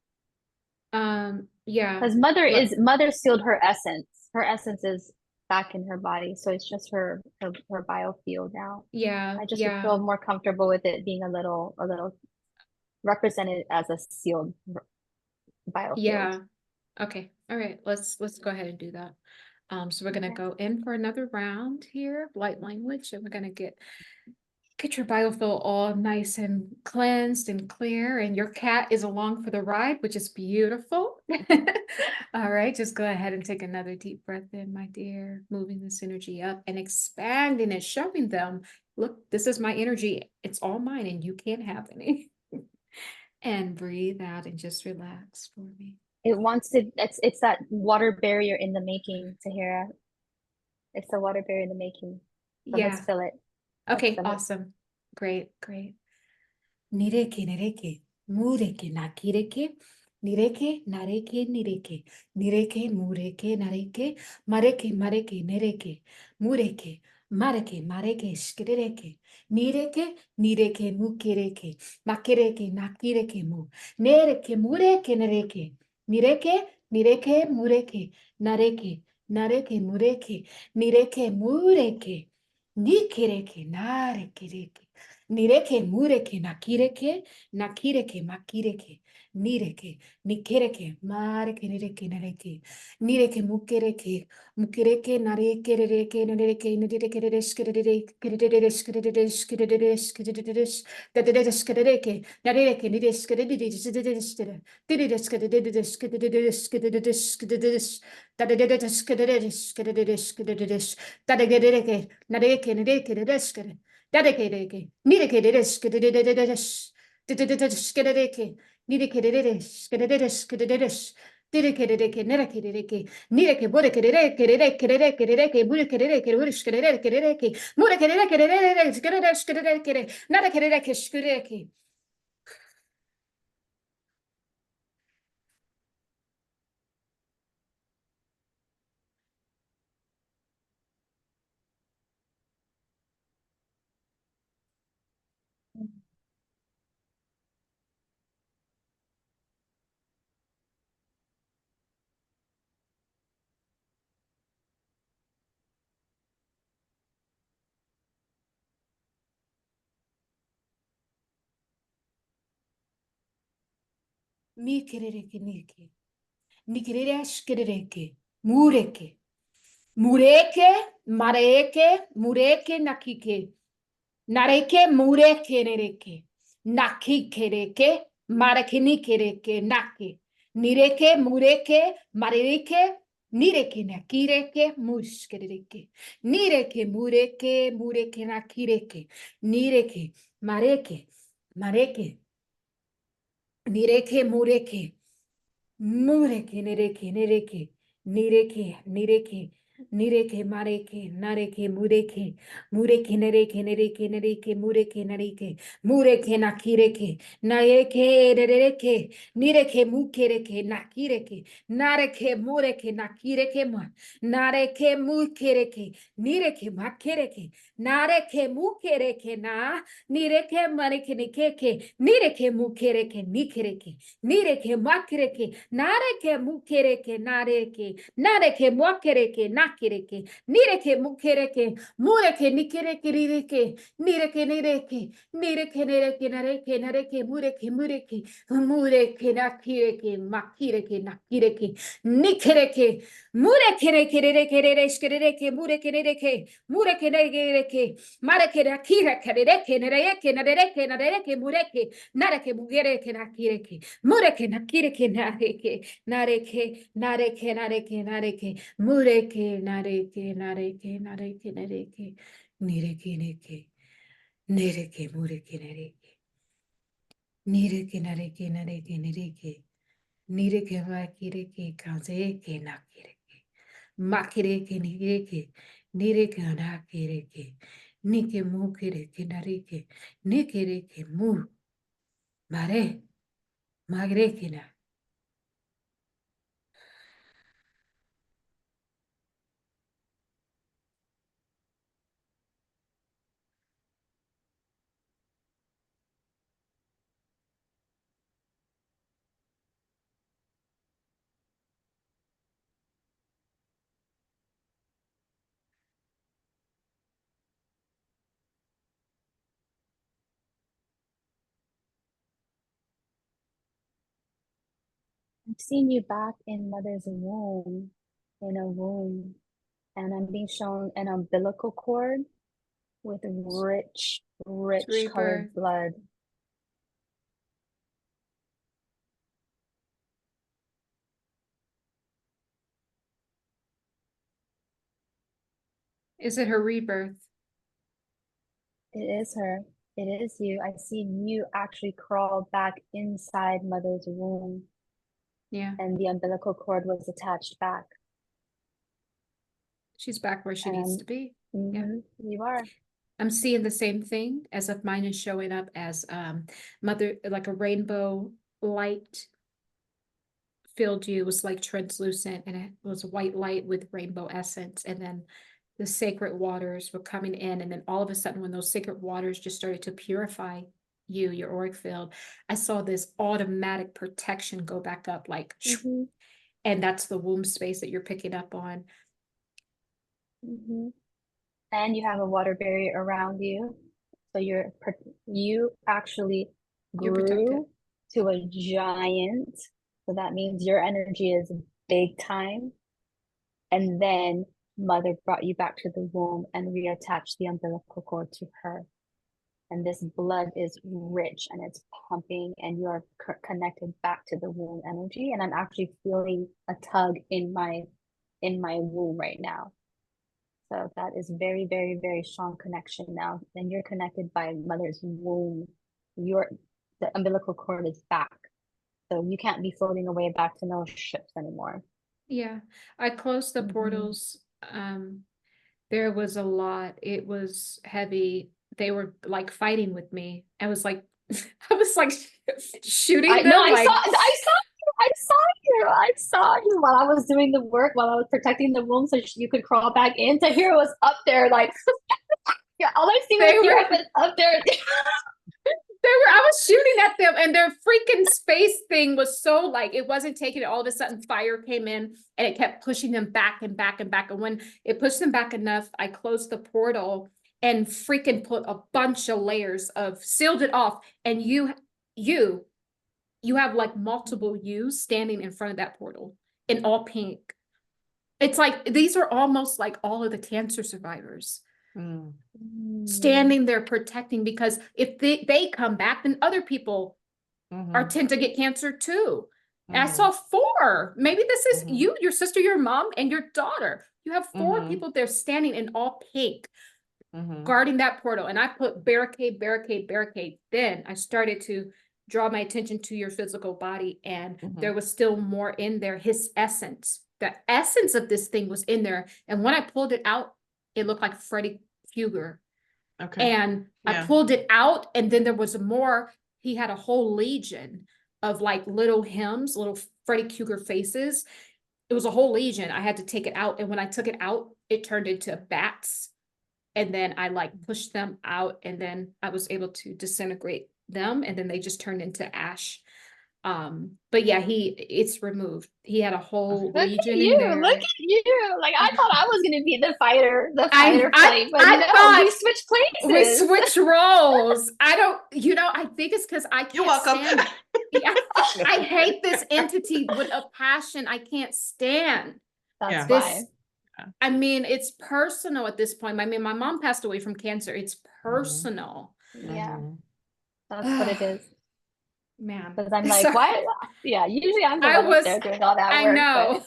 Yeah. Because mother sealed her essence. Her essence is back in her body, so it's just her biofield now. Yeah. I just would Yeah. feel more comfortable with it being a little represented as a sealed biofield. Yeah. Okay. All right. Let's go ahead and do that. So we're gonna Okay. go in for another round here, light language, and we're gonna get your biofill all nice and cleansed and clear, and your cat is along for the ride, which is beautiful. All right, just go ahead and take another deep breath in, my dear, moving this energy up and expanding it, showing them, look, this is my energy. It's all mine and you can't have any. And breathe out and just relax for me. It's that water barrier in the making, Tahira. It's the water barrier in the making. So Yeah. let's fill it. Okay, awesome. Great, great. Nireke, nireke, mureke, nakireke, nireke, nareke, nireke, nireke, mureke, nareke, mareke, mareke, nereke, mureke, mareke, mareke, shkireke, nireke, nireke, mukireke, makireke, nakireke, mu, nereke, mureke, nereke, nireke, nireke, mureke, nareke, nareke, mureke, nireke, mureke, nikireke, narekireke. Nireke, mureke, nakireke, nakireke, makireke, nireke, nikireke, mareke, nireke, nareke, nireke, mukereke, mukereke, nareke, rereke, nareke, nireke, rereshkereke, rereshkereke, rereshkereke, nareke, nireshkereke, nireshkereke, Dedicate, Mikereke, Nikireke, Mureke, Mureke, Mareke, Mureke, Nakike, Nareke, Mureke, Nereke, Nakikereke, Marekinikereke, Naki, Nireke, Mureke, Mareke, Nireke, Nakireke, Muskereke, Nireke, Mureke, Mureke, Nakireke, Nireke, Mareke, Mareke, Nireke, Mureke, Mureke, nereke, nereke, nireke, nireke, nireke, mareke, nareke, mureke, mureke, nereke, nereke, nereke, mureke, nareke, mureke, nakireke, naeke, nereke, nireke, mukereke, nakireke, nareke, mureke, nakireke, ma, nareke, mukereke, nireke, makereke, nareke, mukereke, na, nireke, mareke, nikeke, nireke, mukereke, nikereke, nireke, makereke, nareke mukereke nareke nareke mokereke na nakireke, nireke mukereke, mureke nikereke rireke, nireke nireke, nireke nireke nareke nareke mureke mureke, mureke nakireke, makireke nakireke, nikereke, mureke reke reke reke reke mureke reke, mureke reke, mareke nakireke reke nareke nareke nareke mureke, nareke mugereke nakireke, mureke nakireke nareke, nareke, nareke, nareke, nareke, mureke, nareke, nareke, nareke, nareke, nireke, neke, nereke, mureke, nareke, nireke, nareke, nareke, nireke, nireke, makireke, kazeke, nakireke, makireke, nireke, nireke, nakireke, nike, mukireke, nareke, nikereke, mu, mare, magreke, na. I've seen you back in mother's womb, in a womb, and I'm being shown an umbilical cord with rich, rich colored Rebirth. blood. Is it her rebirth? It is her. It is you. I see you actually crawl back inside mother's womb, Yeah, and the umbilical cord was attached back. she's back where she needs to be. You are. I'm seeing the same thing as if mine is showing up as mother, like a rainbow light filled you. It was like translucent and it was white light with rainbow essence. And then the sacred waters were coming in. And then all of a sudden, when those sacred waters just started to purify you, your auric field, I saw this automatic protection go back up like, and that's the womb space that you're picking up on. And you have a water barrier around you. So you actually You're protected. grew to a giant. So that means your energy is big time. And then mother brought you back to the womb and reattached the umbilical cord to her. And this blood is rich and it's pumping and you're connected back to the womb energy. And I'm actually feeling a tug in my womb right now. So that is very, very, very strong connection now. And you're connected by mother's womb. The umbilical cord is back. So you can't be floating away back to no ships anymore. Yeah, I closed the portals. There was a lot. It was heavy. They were like fighting with me. I was like shooting them. I saw you while I was doing the work, while I was protecting the womb so you could crawl back in. Tahira was up there like, yeah, all I see was Tahira up there. I was shooting at them and their freaking space thing was so like, it wasn't taking it. All of a sudden fire came in and it kept pushing them back and back and back. And when it pushed them back enough, I closed the portal and freaking put a bunch of layers of sealed it off. And you have like multiple yous standing in front of that portal in all pink. It's like, these are almost like all of the cancer survivors. Standing there protecting, because if they come back, then other people tend to get cancer too. And I saw 4. Maybe this is you, your sister, your mom, and your daughter. You have 4 people there standing in all pink, guarding that portal. And I put barricade, barricade, barricade. Then I started to draw my attention to your physical body, and there was still more in there. His essence, the essence of this thing was in there. And when I pulled it out, it looked like Freddy Krueger. Okay. And I pulled it out, and then there was more. He had a whole legion of like little hymns, little Freddy Krueger faces. It was a whole legion. I had to take it out. And when I took it out, it turned into bats. And then I like pushed them out, and then I was able to disintegrate them. And then they just turned into ash. But yeah, it's removed. He had a whole Look at region you, in there. look at you. Like I thought I was gonna be the fighter I flame, but I no, thought we switched we places. switch roles. I don't, I think it's because I You're can't welcome. stand yeah, I hate this entity with a passion I can't stand. That's Yeah. This, why. I mean, it's personal at this point. I mean, my mom passed away from cancer. It's personal. Yeah, Mhm. that's what it is. Man. Because I'm like, So- why? Yeah, usually I'm the I one was- up there doing all that I work. know.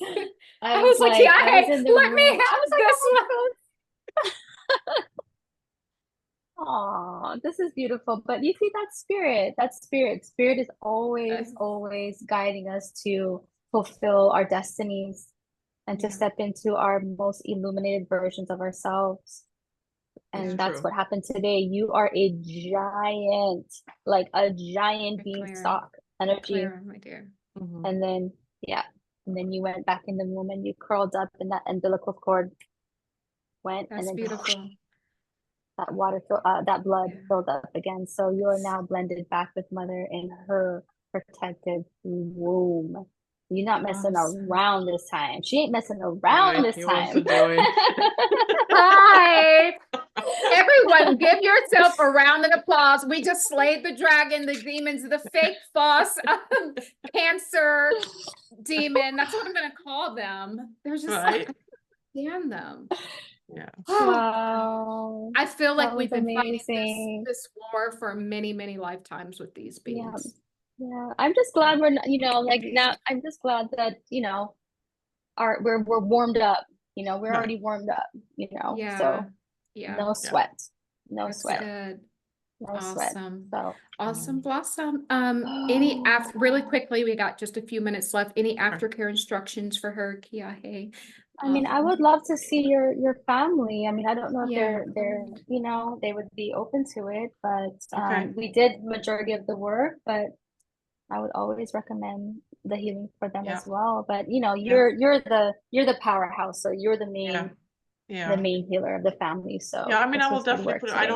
But I was like, yeah, I was hey, in the let me room. have I was like, this one. oh, this is beautiful. But you see that spirit, spirit is always, always guiding us to fulfill our destinies and to Yeah. step into our most illuminated versions of ourselves. And It's that's true. what happened today. You are a giant, like a giant beanstalk energy. Clara, my dear. Mhm. And then, yeah. And then you went back in the womb and you curled up and that umbilical cord went That's and then beautiful. that that blood Yeah. filled up again. So you are now blended back with mother in her protective womb. You're not messing Awesome. around this time. She ain't messing around Right, this he wants time. to join. Hi. Everyone, give yourself a round of applause. We just slayed the dragon, the demons, the fake boss, cancer demon. That's what I'm going to call them. They're just Right. like, damn them. Yeah. Wow. I feel like That we've was been fighting amazing. this war for many, many lifetimes with these Yeah. beings. Yeah. I'm just glad we're not, like now I'm just glad that, we're warmed up, we're Right. already warmed up, Yeah. so Yeah. no sweat. No That's sweat. good. No sweat. Awesome. So Awesome blossom. Any after really quickly, we got just a few minutes left. Any aftercare instructions for her, Kiahe? I mean, I would love to see your family. I mean, I don't know if Yeah. they're they would be open to it, but Okay. we did majority of the work, but I would always recommend the healing for them Yeah. as well. But you're the powerhouse, so you're the Yeah. main healer of the family. So Yeah, I mean, this I will was good definitely work put it. today. I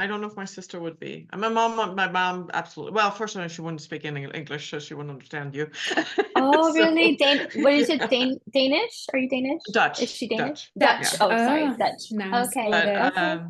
don't know if my sister would be. And my mom, absolutely. Well, first of all, she wouldn't speak any English, so she wouldn't understand you. Oh, So- really? What is it? Danish? Are you Danish? Dutch. Is she Danish? Dutch. Dutch. Yeah. Oh, sorry, Dutch. Nice. Okay. Love it. Okay.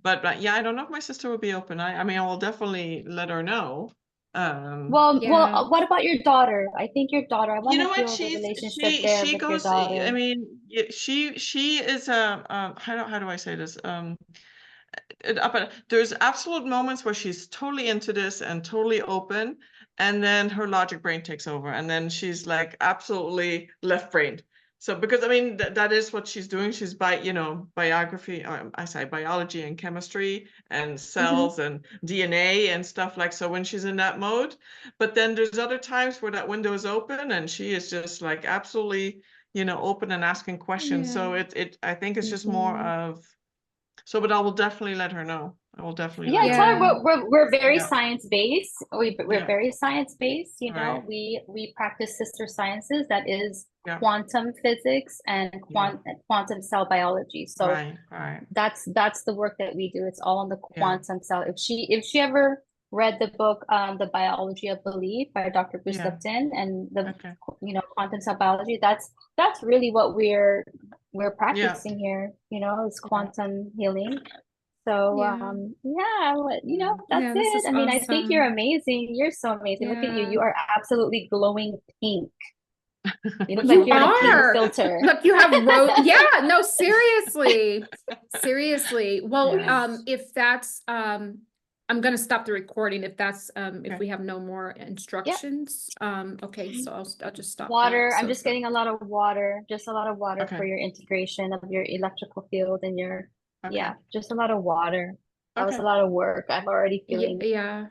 But yeah, I don't know if my sister would be open. I mean, I will definitely let her know. Well, Yeah. what about your daughter? I think your daughter, I You want know to what? feel the relationship there She with your goes. I daughter. mean, she is a how do I say this? But there's absolute moments where she's totally into this and totally open, and then her logic brain takes over, and then she's like absolutely left-brained. So because I mean that is what she's doing. She's biography, I say biology and chemistry and cells and DNA and stuff like so when she's in that mode. But then there's other times where that window is open and she is just like absolutely open and asking questions. Yeah. So I think it's just more of. So, but I will definitely let her know. I will definitely Yeah, let her tell her know. we're very Yeah. science-based. We're Yeah. very science-based, Right. We practice sister sciences, that is Yeah. quantum physics and quantum cell biology. So Right. that's the work that we do. It's all on the Yeah. quantum cell. If she ever read the book The Biology of Belief by Dr. Bruce Yeah. Lipton and the Okay. quantum cell biology, that's really what we're practicing here, is quantum healing. So that's this is it. I mean, I think you're awesome. amazing. You're so amazing. Look at you. Yeah. You are absolutely glowing pink. You look You like you're in a pink are. filter. Look, you have yeah, no, seriously. Seriously. Well, Yes. if that's I'm gonna stop the recording if that's if Okay. we have no more instructions. Okay, so I'll just stop Water. that. I'm just getting a lot of water, just a lot of water Okay. for your integration of your electrical field and your Okay. just a lot of water. That was a Okay. lot of work. I'm already feeling yeah.